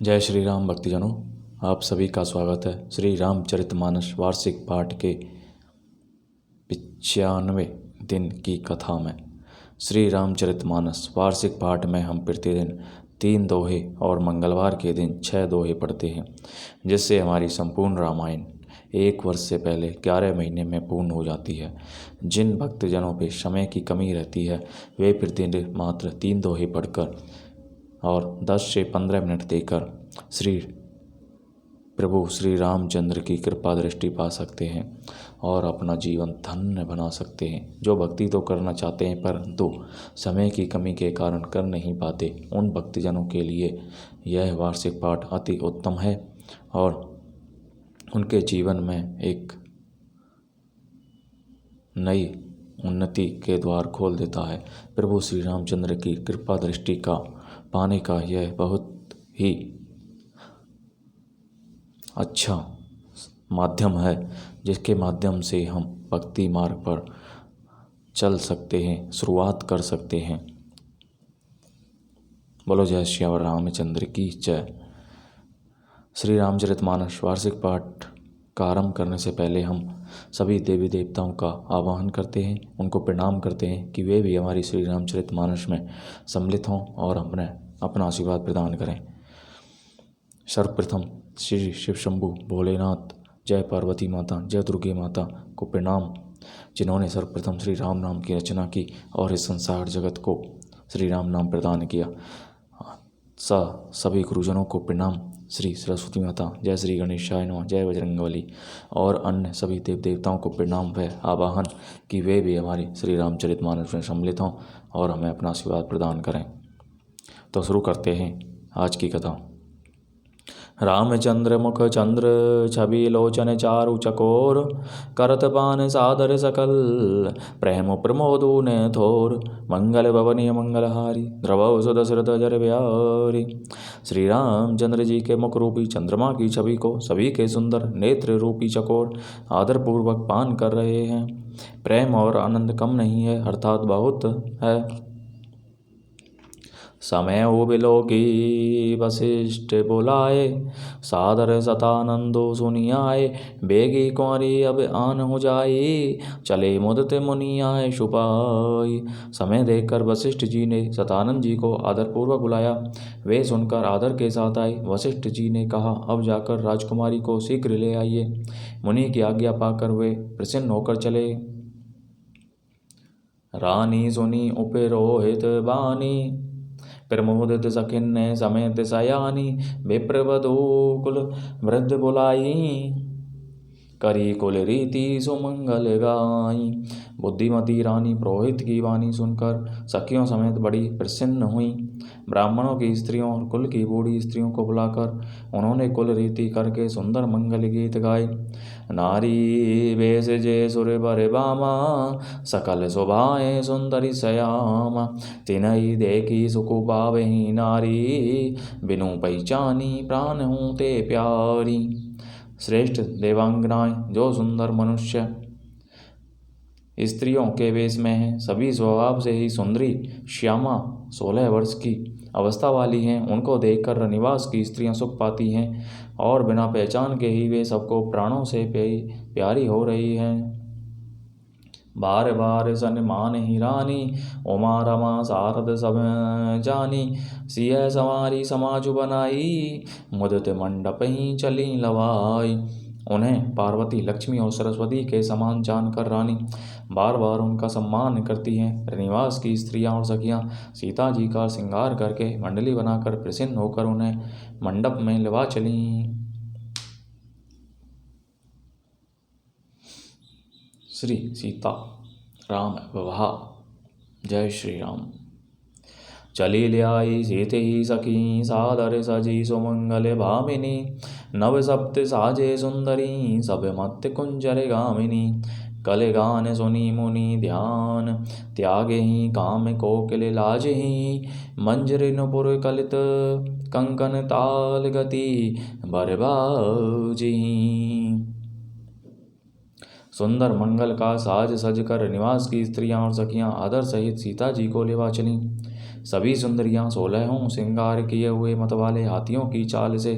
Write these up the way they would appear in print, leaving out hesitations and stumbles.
जय श्री राम भक्तिजनों, आप सभी का स्वागत है श्री रामचरितमानस वार्षिक पाठ के 95 दिन की कथा में। श्री रामचरितमानस वार्षिक पाठ में हम प्रतिदिन 3 दोहे और मंगलवार के दिन 6 दोहे पढ़ते हैं, जिससे हमारी संपूर्ण रामायण 1 वर्ष से पहले 11 महीने में पूर्ण हो जाती है। जिन भक्तजनों पे समय की कमी रहती है वे प्रतिदिन मात्र 3 दोहे पढ़कर और 10 से 15 मिनट देकर श्री प्रभु श्री रामचंद्र की कृपा दृष्टि पा सकते हैं और अपना जीवन धन्य बना सकते हैं। जो भक्ति तो करना चाहते हैं परंतु समय की कमी के कारण कर नहीं पाते, उन भक्तजनों के लिए यह वार्षिक पाठ अति उत्तम है और उनके जीवन में एक नई उन्नति के द्वार खोल देता है। प्रभु श्री रामचंद्र की कृपा दृष्टि का पाने का यह बहुत ही अच्छा माध्यम है, जिसके माध्यम से हम भक्ति मार्ग पर चल सकते हैं, शुरुआत कर सकते हैं। बोलो जय श्री रामचंद्र की जय। श्री रामचरितमानस वार्षिक पाठ का आरंभ करने से पहले हम सभी देवी देवताओं का आवाहन करते हैं, उनको प्रणाम करते हैं कि वे भी हमारी श्री रामचरितमानस में सम्मिलित हों और अपना आशीर्वाद प्रदान करें। सर्वप्रथम श्री शिव शंभु भोलेनाथ, जय पार्वती माता, जय दुर्गे माता को प्रणाम, जिन्होंने सर्वप्रथम श्री राम नाम की रचना की और इस संसार जगत को श्री राम नाम प्रदान किया। सभी गुरुजनों को प्रणाम। श्री सरस्वती माता, जय श्री गणेशाय नमः, जय बजरंगबली और अन्य सभी देव देवताओं को प्रणाम व आवाहन कि वे भी हमारी श्री रामचरितमानस में सम्मिलित हों और हमें अपना आशीर्वाद प्रदान करें। तो शुरू करते हैं आज की कथा। रामचंद्र मुख चंद्र छवि लोचन चारु चकोर, करत बान सादर सकल प्रेम प्रमोदु ने थोर, मंगल भवनीय मंगलहारी द्रवौ सुदशरथ जर ब्यारी। श्री रामचंद्र जी के मुख रूपी चंद्रमा की छवि को सभी के सुंदर नेत्र रूपी चकोर आदरपूर्वक पान कर रहे हैं। प्रेम और आनंद कम नहीं है अर्थात बहुत है। समय उबिलो की वशिष्ठ बुलाए, सादर सतानंदो सुनियाए, बेगी कुंवरी अब आन हो जाई, चले मुदत मुनियाए छुपाई। समय देखकर वशिष्ठ जी ने सतानंद जी को आदरपूर्वक बुलाया। वे सुनकर आदर के साथ आए। वशिष्ठ जी ने कहा, अब जाकर राजकुमारी को शीघ्र ले आइए। मुनि की आज्ञा पाकर वे प्रसन्न होकर चले। रानी सुनी उपरोहित बानी, प्रमोदित सखिन्ने समेत सयानी, विप्रवधू कुल वृद्ध बुलाई, करी कुल रीति सुमंगल गाई। बुद्धिमती रानी पुरोहित की वाणी सुनकर सखियों समेत बड़ी प्रसन्न हुई। ब्राह्मणों की स्त्रियों और कुल की बूढ़ी स्त्रियों को बुलाकर उन्होंने कुल रीति करके सुंदर मंगल गीत गाए। नारी वेश जे सुर बर बामा, सकल शोभाएं सुंदरी श्यामा, तिनहि देखी सुख पावहि नारी, बिनु पहचानी प्राण हूँ ते प्यारी। श्रेष्ठ देवांगनाएं जो सुंदर मनुष्य स्त्रियों के वेश में हैं, सभी स्वभाव से ही सुंदरी श्यामा 16 वर्ष की अवस्था वाली हैं, उनको देखकर रनिवास की स्त्रियां सुख पाती हैं और बिना पहचान के ही वे सबको प्राणों से प्यारी हो रही हैं। बार बार सन्मान ही रानी, उमा रमा शारद सब जानी, सिय सवारी समाज बनाई, मुदत मंडप ही चली लवाई। उन्हें पार्वती, लक्ष्मी और सरस्वती के समान जानकर रानी बार बार उनका सम्मान करती हैं। रनिवास की स्त्रियां और सखियां सीता जी का श्रृंगार करके मंडली बनाकर प्रसन्न होकर उन्हें मंडप में लवा चली। श्री सीता राम विवाह। जय श्री राम। चली ले आई सीते ही सखी, सादर सजी सुमंगल भामिनी, नव सप्त साजे सुंदरी, सब मत कुंजर गामिनी। कल गान सुनी मुनि ध्यान, त्यागे ही काम कोकिल लाज ही, मंजरिनपुर कलित कंकन ताल गति बरबाजी। सुंदर मंगल का साज सजकर निवास की स्त्रियां और सखियां आदर सहित सीता जी को लेवा चलीं। सभी सुंदरियां 16 श्रृंगार किए हुए मत वाले हाथियों की चाल से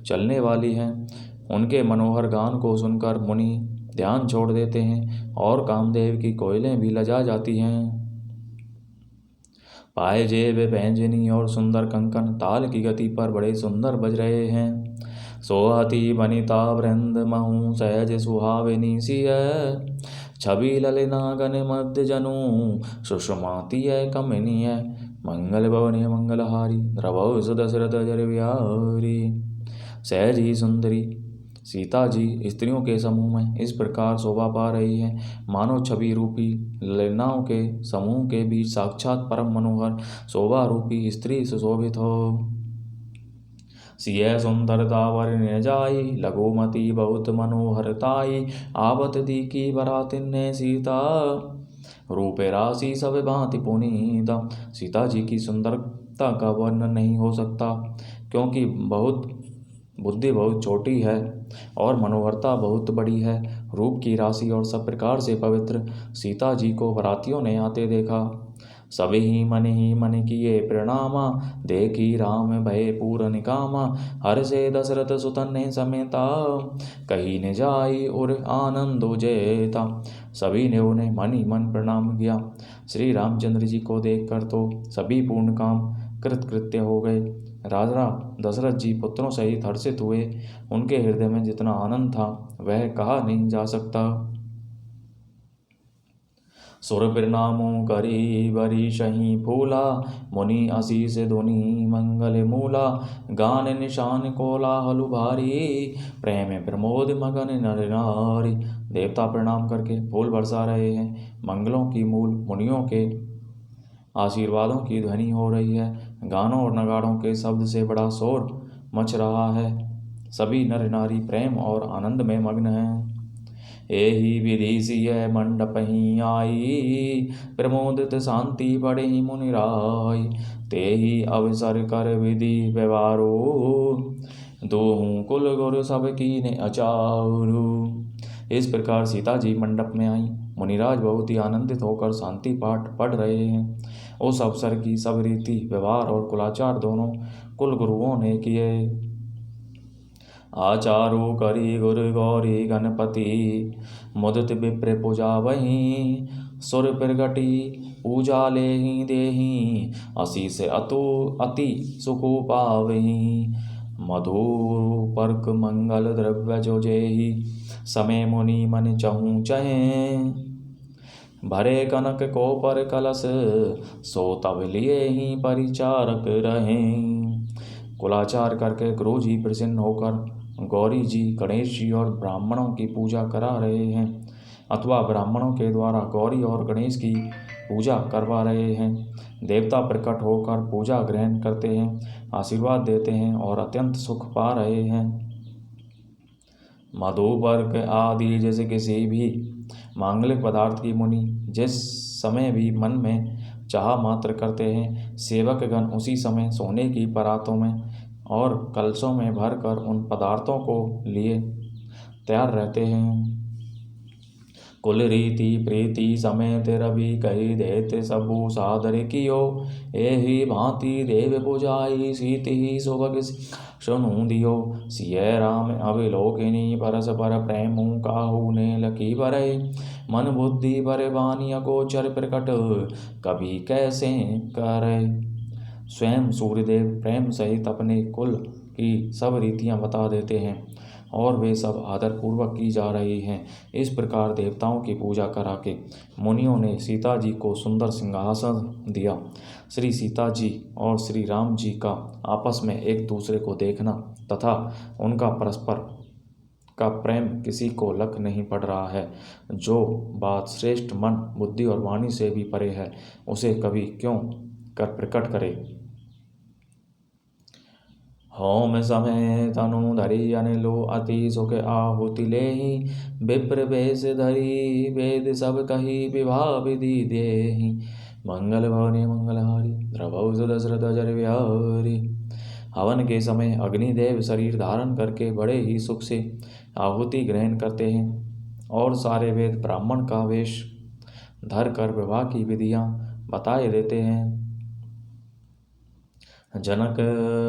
चलने वाली हैं। उनके मनोहर गान को सुनकर मुनि ध्यान छोड़ देते हैं और कामदेव की कोयलें भी लजा जाती हैं। पाए जेब पैंजनी और सुंदर कंकन ताल की गति पर बड़े सुंदर बज रहे हैं। सोहती बनिता वृंद महु सहज सुहाविनी सिय, छवि ललिना गण मध्य जनु सुषमाती कमनीय, मंगल भवनी मंगलहारी द्रवौ सुदशरथ जर बिहारी। सहज ही सुंदरी सीता जी स्त्रियों के समूह में इस प्रकार शोभा पा रही है, मानो छवि रूपी ललनाओं के समूह के बीच साक्षात परम मनोहर शोभा रूपी स्त्री सुशोभित हो। सिय सुंदरता वर्ण जाई लघुमती बहुत मनोहरताई, आवत दी की बरातिन ने सीता रूपे राशि सब भांति पुनीता। सीता जी की सुंदरता का वर्णन नहीं हो सकता, क्योंकि बुद्धि बहुत छोटी है और मनोहरता बहुत बड़ी है। रूप की राशि और सब प्रकार से पवित्र सीता जी को बरातियों ने आते देखा। सभी ही मन किए प्रणामा, देखी राम भय पूर निकामा, हर से दशरथ सुतन ने समेता, कहीं ने जाई और आनंद जेता। सभी ने उन्हें मन ही मन प्रणाम किया। श्री रामचंद्र जी को देखकर तो सभी पूर्ण काम कृत्य हो गए। राजा दशरथ जी पुत्रों सहित हर्षित हुए। उनके हृदय में जितना आनंद था वह कहा नहीं जा सकता। सुर प्रणामों करी बरी शही फूला, मुनि आशीष धुनि मंगल मूला, गान निशान कोलाहल भारी, प्रेम प्रमोद मगन नर नारी। देवता प्रणाम करके फूल बरसा रहे हैं, मंगलों की मूल मुनियों के आशीर्वादों की ध्वनि हो रही है, गानों और नगाड़ों के शब्द से बड़ा शोर मच रहा है। सभी नर नारी प्रेम और आनंद में मग्न हैं। एहि विधि सिय मंडप ही आई, प्रमोदित शांति बड़े ही मुनिराय, तेहि अवसर कर विधि व्यवहारो, दोहूं कुल गुरु सब कीने अचारू। इस प्रकार सीता जी मंडप में आई। मुनिराज बहुत ही आनंदित होकर शांति पाठ पढ़ रहे हैं। उस अवसर की सब रीति व्यवहार और कुलाचार दोनों कुल गुरुओं ने किए। आचारू करी गुरु गौरी गणपति, मुदित विप्र पूजा वही, सुर प्रगति पूजा ले ही देही, असी से अति सुखो पावही, मधुर पर्क मंगल द्रव्य जो जेही, समय मुनि मन चहु चहे, भरे कनक को पर कलश, सो तब लिए ही परिचारक रहे। कुलाचार करके गुरु जी प्रसन्न होकर गौरी जी, गणेश जी और ब्राह्मणों की पूजा करा रहे हैं, अथवा ब्राह्मणों के द्वारा गौरी और गणेश की पूजा करवा रहे हैं। देवता प्रकट होकर पूजा ग्रहण करते हैं, आशीर्वाद देते हैं और अत्यंत सुख पा रहे हैं। मधुपर्क आदि जैसे किसी भी मांगलिक पदार्थ की मुनि जिस समय भी मन में चाह मात्र करते हैं, सेवकगण उसी समय सोने की परातों में और कलशों में भरकर उन पदार्थों को लिए तैयार रहते हैं। कुल रीति प्रीति समेत रवि कही देते सबू सादर कियो, एहि भांति देव पुजाई सीति सुभग सुनु दियो। सिय राम अविलोकिनी परस्पर प्रेम काहू ने लकी बरय, मन बुद्धि बर वाणी अगोचर प्रकट कभी कैसे करे। स्वयं सूर्यदेव प्रेम सहित अपने कुल की सब रीतियां बता देते हैं और वे सब आदरपूर्वक की जा रही हैं। इस प्रकार देवताओं की पूजा करा के मुनियों ने सीता जी को सुंदर सिंहासन दिया। श्री सीता जी और श्री राम जी का आपस में एक दूसरे को देखना तथा उनका परस्पर का प्रेम किसी को लक नहीं पड़ रहा है। जो बात श्रेष्ठ मन बुद्धि और वाणी से भी परे है, उसे कवि क्यों कर प्रकट करे। होम समय तनु धरी अनिलो अति सुख आहुति लेहि, विप्र वेश धरी वेद सब कही विवाह विधि देहि, मंगल भवने मंगलहारी द्रवौ दशरथ जर बिहारी। हवन के समय अग्निदेव शरीर धारण करके बड़े ही सुख से आहुति ग्रहण करते हैं और सारे वेद ब्राह्मण का वेश धर कर विवाह की विधियां बताए देते हैं। जनक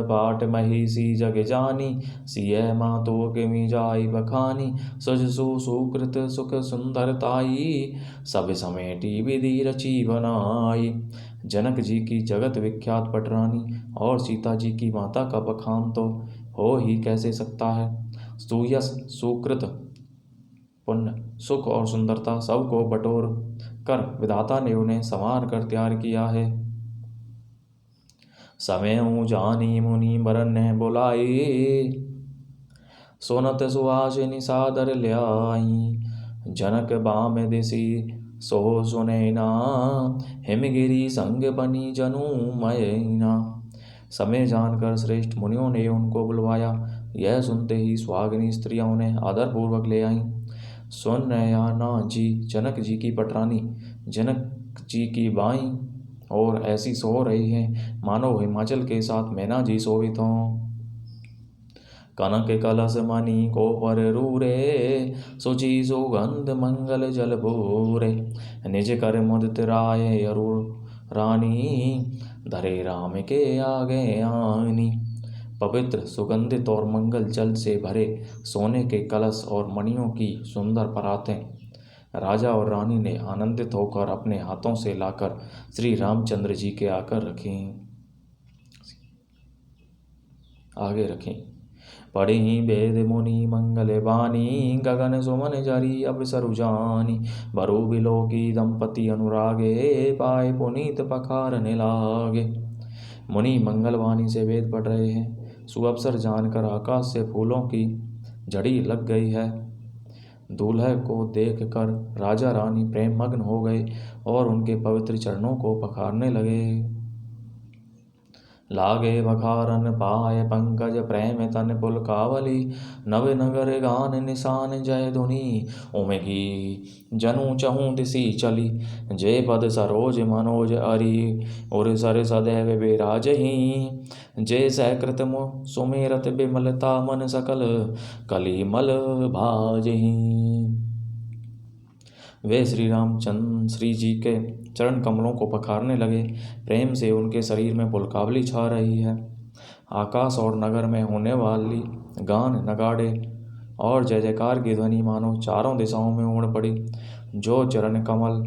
बाट महिषी जग जानी, सिय मातो किमि जाई बखानी। सजसु सुकृत सुख सुंदरताई, सब समेटी विधि रची बनाई। जनक जी की जगत विख्यात पटरानी और सीता जी की माता का बखान तो हो ही कैसे सकता है। सुयस सुकृत पुण्य सुख और सुंदरता सबको बटोर कर विधाता ने उन्हें संवार कर तैयार किया है। समय जानी मुनि बरन बुलाई, सोनत सुहासिनी सादर ल्याई। जनक बाम दिसी सो सुनैना, हिमगिरी संग बनी जनु मैना। समय जानकर श्रेष्ठ मुनियों ने उनको बुलवाया। यह सुनते ही सुहागिनी स्त्रियां उन्हें आदरपूर्वक ले आईं। सुनैना जी जनक जी की पटरानी, जनक जी की बाईं और ऐसी सो रही हैं मानो हिमाचल के साथ मैना जी शोभित हों। कनक कलश मणि को पर रूरे, सुचि सुगंध मंगल जल भूरे। निज कर मुदित राय अरुण रानी, धरे राम के आगे आनी। पवित्र सुगंधित और मंगल जल से भरे सोने के कलश और मणियों की सुंदर परातें राजा और रानी ने आनंदित होकर अपने हाथों से लाकर श्री रामचंद्र जी के आगे रखें। पढ़ी वेद मुनि मंगल बानी, गगन सुमन जरी अब सरु जानी। बरु बिलो की दंपति अनुरागे, पाए पुनीत पखारने लागे। मुनि मंगलवाणी से वेद पढ़ रहे हैं। सुअवसर जानकर आकाश से फूलों की झड़ी लग गई है। दूल्हे को देखकर राजा रानी प्रेम मग्न हो गए और उनके पवित्र चरणों को पखारने लगे। लागे बखारन पाय पंकज प्रेम तन पुलकावली, नव नगर गान निशान जय धुनी। उमगी जनु चहु दिसी चली, जे पद सरोज मनोज अरि। और सर सदैव विराजही, जे सकृत सुमेरत विमलता मन सकल कलिमल भाजही। वे श्री रामचंद्र श्री जी के चरण कमलों को पखारने लगे। प्रेम से उनके शरीर में पुलकावली छा रही है। आकाश और नगर में होने वाली गान नगाड़े और जय जयकार की ध्वनि मानो चारों दिशाओं में उमड़ पड़ी। जो चरण कमल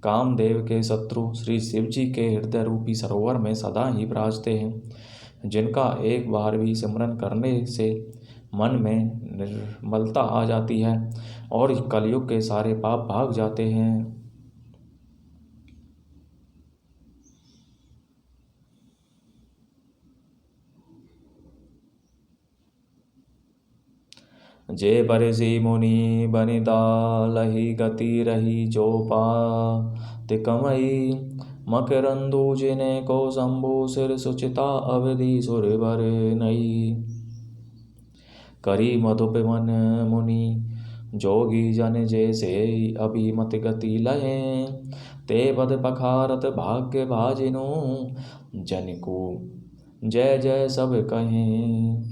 कामदेव के शत्रु श्री शिव जी के हृदय रूपी सरोवर में सदा ही विराजते हैं, जिनका एक बार भी सिमरन करने से मन में निर्मलता आ जाती है और कलयुग के सारे पाप भाग जाते हैं। जे बरसी मुनि बनिदालहि, गति रही जो पाति कमई। मकरंदू जिने को शंभु सिर, सुचिता अवधि सुरवर नई। करी मधुप मन मुनि जोगी जन, जैसे अभिमत गति लहे। ते पद पखारत भाग्य भाजिनु, जन को जय जय सब कहें।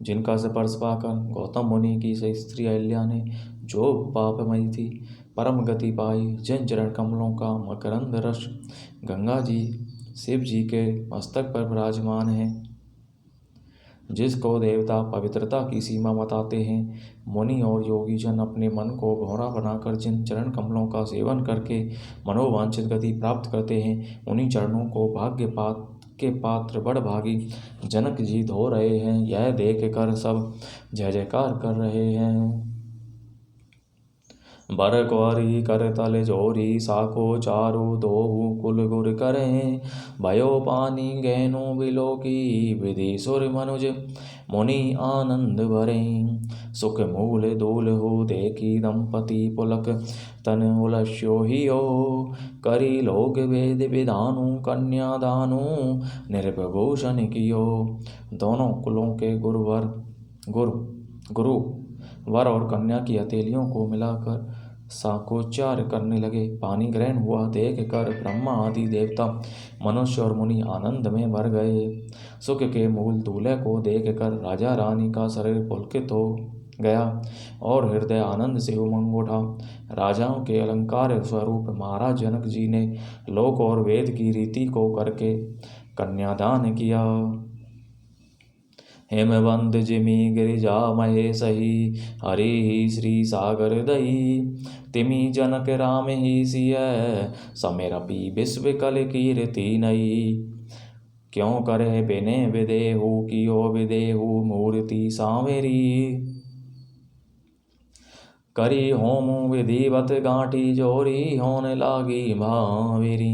जिनका स्पर्श पाकर गौतम मुनि की स्त्री अहिल्या ने जो पापमयी थी परम गति पाई, जिन चरण कमलों का मकरंद रस गंगा जी शिव जी के मस्तक पर विराजमान है, जिसको देवता पवित्रता की सीमा बताते हैं। मुनि और योगी जन अपने मन को भौरा बनाकर जिन चरण कमलों का सेवन करके मनोवांछित गति प्राप्त करते हैं, उन्हीं चरणों को भाग्यपात के पात्र बड़भागी जनक जी धो रहे हैं। यह देख कर सब जय जयकार कर रहे हैं। बर क्वारी कर तल जोरी, साको चारु दोहु कुल गुर करें। भयो पानी गैनो बिलो की, विधि सुर मनुज मुनि आनंद भरें। सुख मूल दूल हो देखी दंपति, पुलक तन उलस्यो हियो। करी लोग वेद विधानु, कन्यादानु निर्भूषण कियो। दोनों कुलों के गुरु वर और कन्या की हथेलियों को मिलाकर साकोच्चार करने लगे। पानी ग्रहण हुआ देख कर ब्रह्मा आदि देवता, मनुष्य और मुनि आनंद में भर गए। सुख के मूल दूल्हे को देख कर राजा रानी का शरीर पुलकित हो गया और हृदय आनंद से उमंग उठा। राजाओं के अलंकार स्वरूप महाराज जनक जी ने लोक और वेद की रीति को करके कन्यादान किया। हेमवंत जिमि गिरिजा महेशहि हरि श्री सागर दई तिमि जनक राम ही सिय समेरपि विश्व कल कीर्ति नई। क्यों करे बिने विदेहु कियो विदेहु मूर्ति सावेरी करी होम विधिवत गांठी जोरी होने लागी भावेरी।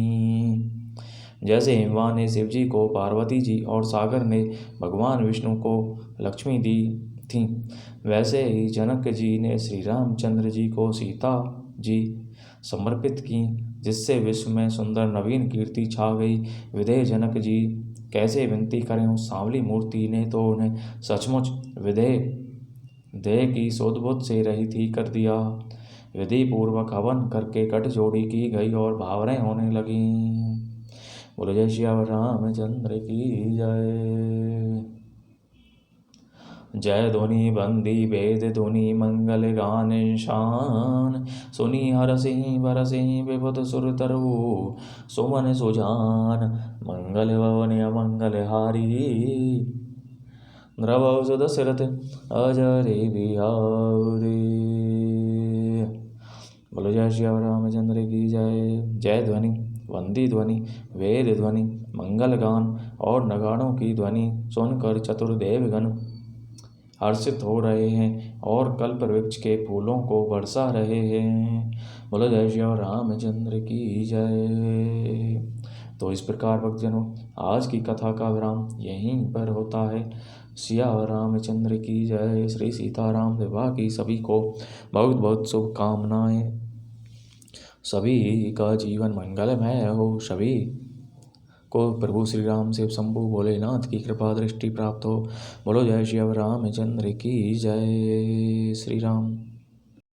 जैसे हिमवान ने शिव जी को पार्वती जी और सागर ने भगवान विष्णु को लक्ष्मी दी थी, वैसे ही जनक जी ने श्री रामचंद्र जी को सीता जी समर्पित की, जिससे विश्व में सुंदर नवीन कीर्ति छा गई। विदेह जनक जी कैसे विनती करें उस सांवली मूर्ति ने तो उन्हें सचमुच विदेह देह की सोधबुद्ध से रहित ही कर दिया। विधि पूर्वक हवन करके गठ जोड़ी की गई और भावरें होने लगी। बोलो जय श्री रामचंद्र की जय। जय ध्वनि बंदी वेद ध्वनि मंगल गान शान सुनी हर सिंह बर सिंह विभुत सुर तरु सुमन सुजान मंगल भवन अमंगल हारी द्रव सुदशरथ अजरे बिहारी। बोलो जय श्री रामचंद्र की जय। जय ध्वनि वंदी ध्वनि वेद ध्वनि मंगल गान और नगाड़ों की ध्वनि सुनकर चतुर्देवगण हर्षित हो रहे हैं और कल्प वृक्ष के फूलों को बरसा रहे हैं। बोलो जय श्री रामचंद्र की जय। तो इस प्रकार भक्तजनों, आज की कथा का विराम यहीं पर होता है। सिया रामचंद्र की जय। श्री सीताराम विवाह की सभी को बहुत बहुत शुभकामनाएं। सभी का जीवन मंगलमय हो, सभी को प्रभु श्री राम शिव शंभु भोलेनाथ की कृपा दृष्टि प्राप्त हो। बोलो जय श्री रामचंद्र की जय। श्री राम।